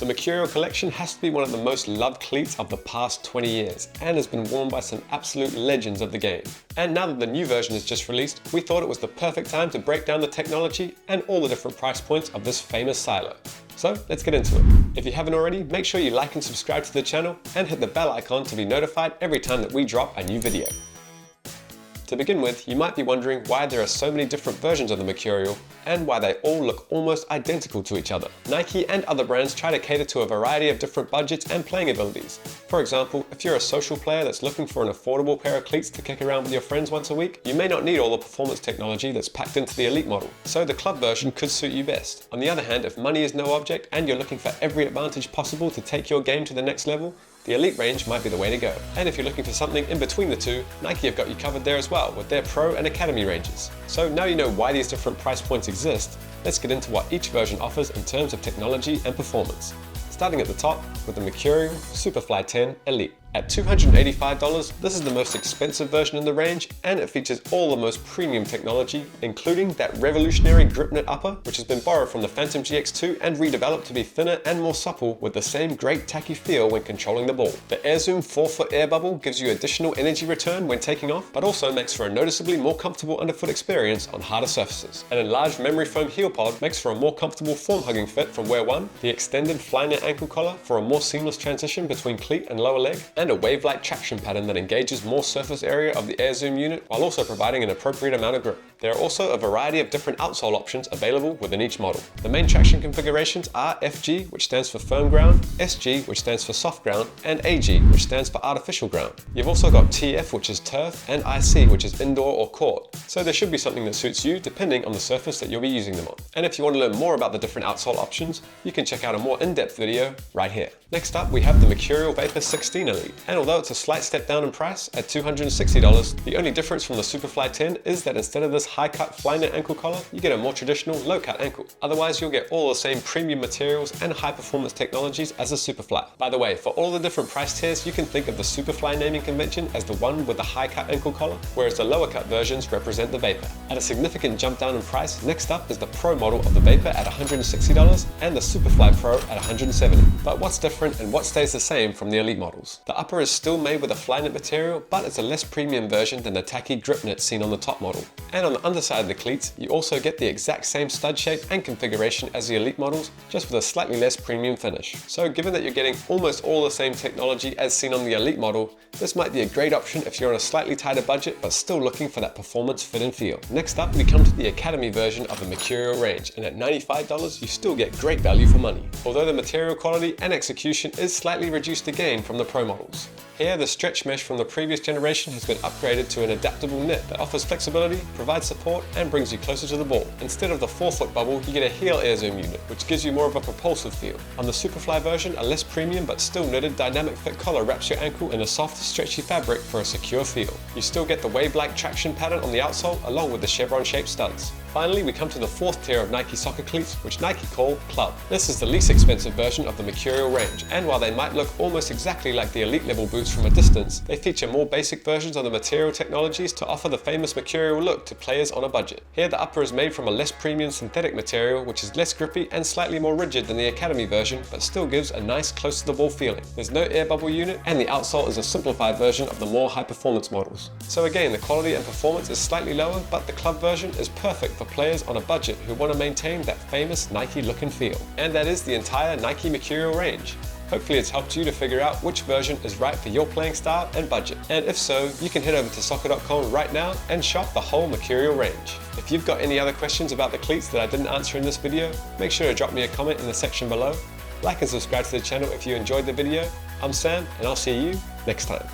The Mercurial collection has to be one of the most loved cleats of the past 20 years and has been worn by some absolute legends of the game. And now that the new version is just released, we thought it was the perfect time to break down the technology and all the different price points of this famous silo. So let's get into it. If you haven't already, make sure you like and subscribe to the channel and hit the bell icon to be notified every time that we drop a new video. To begin with, you might be wondering why there are so many different versions of the Mercurial and why they all look almost identical to each other. Nike and other brands try to cater to a variety of different budgets and playing abilities. For example, if you're a social player that's looking for an affordable pair of cleats to kick around with your friends once a week, you may not need all the performance technology that's packed into the Elite model, so the club version could suit you best. On the other hand, if money is no object and you're looking for every advantage possible to take your game to the next level, the Elite range might be the way to go. And if you're looking for something in between the two, Nike have got you covered there as well with their Pro and Academy ranges. So now you know why these different price points exist, let's get into what each version offers in terms of technology and performance. Starting at the top with the Mercurial Superfly 10 Elite. At $285, this is the most expensive version in the range, and it features all the most premium technology, including that revolutionary grip knit upper, which has been borrowed from the Phantom GX2 and redeveloped to be thinner and more supple with the same great tacky feel when controlling the ball. The Air Zoom 4-foot air bubble gives you additional energy return when taking off, but also makes for a noticeably more comfortable underfoot experience on harder surfaces. An enlarged memory foam heel pod makes for a more comfortable form-hugging fit from wear 1, the extended Flyknit ankle collar for a more seamless transition between cleat and lower leg, and a wave-like traction pattern that engages more surface area of the Air Zoom unit while also providing an appropriate amount of grip. There are also a variety of different outsole options available within each model. The main traction configurations are FG, which stands for firm ground, SG, which stands for soft ground, and AG, which stands for artificial ground. You've also got TF, which is turf, and IC, which is indoor or court. So there should be something that suits you depending on the surface that you'll be using them on. And if you want to learn more about the different outsole options, you can check out a more in-depth video right here. Next up, we have the Mercurial Vapor 16 Elite. And although it's a slight step down in price at $260, the only difference from the Superfly 10 is that instead of this high-cut Flyknit ankle collar, you get a more traditional low-cut ankle. Otherwise, you'll get all the same premium materials and high-performance technologies as a Superfly. By the way, for all the different price tiers, you can think of the Superfly naming convention as the one with the high-cut ankle collar, whereas the lower-cut versions represent the Vapor. At a significant jump down in price, next up is the Pro model of the Vapor at $160 and the Superfly Pro at $170. But what's different and what stays the same from the Elite models? The upper is still made with a Flyknit material, but it's a less premium version than the tacky grip knit seen on the top model. And on the underside of the cleats, you also get the exact same stud shape and configuration as the Elite models, just with a slightly less premium finish. So given that you're getting almost all the same technology as seen on the Elite model, this might be a great option if you're on a slightly tighter budget but still looking for that performance fit and feel. Next up, we come to the Academy version of the Mercurial range, and at $95 you still get great value for money, although the material quality and execution is slightly reduced again from the Pro models. Here, the stretch mesh from the previous generation has been upgraded to an adaptable knit that offers flexibility, provides support, and brings you closer to the ball. Instead of the 4-foot bubble, you get a heel Air Zoom unit, which gives you more of a propulsive feel. On the Superfly version, a less premium but still knitted dynamic fit collar wraps your ankle in a soft, stretchy fabric for a secure feel. You still get the wave-like traction pattern on the outsole along with the chevron-shaped studs. Finally, we come to the 4th tier of Nike soccer cleats, which Nike call Club. This is the least expensive version of the Mercurial range, and while they might look almost exactly like the Elite level boots from a distance, they feature more basic versions of the material technologies to offer the famous Mercurial look to players on a budget. Here, the upper is made from a less premium synthetic material, which is less grippy and slightly more rigid than the Academy version, but still gives a nice close to the ball feeling. There's no air bubble unit, and the outsole is a simplified version of the more high performance models. So again, the quality and performance is slightly lower, but the Club version is perfect for players on a budget who want to maintain that famous Nike look and feel. And that is the entire Nike Mercurial range. Hopefully it's helped you to figure out which version is right for your playing style and budget. And if so, you can head over to SOCCER.com right now and shop the whole Mercurial range. If you've got any other questions about the cleats that I didn't answer in this video, make sure to drop me a comment in the section below. Like and subscribe to the channel if you enjoyed the video. I'm Sam, and I'll see you next time.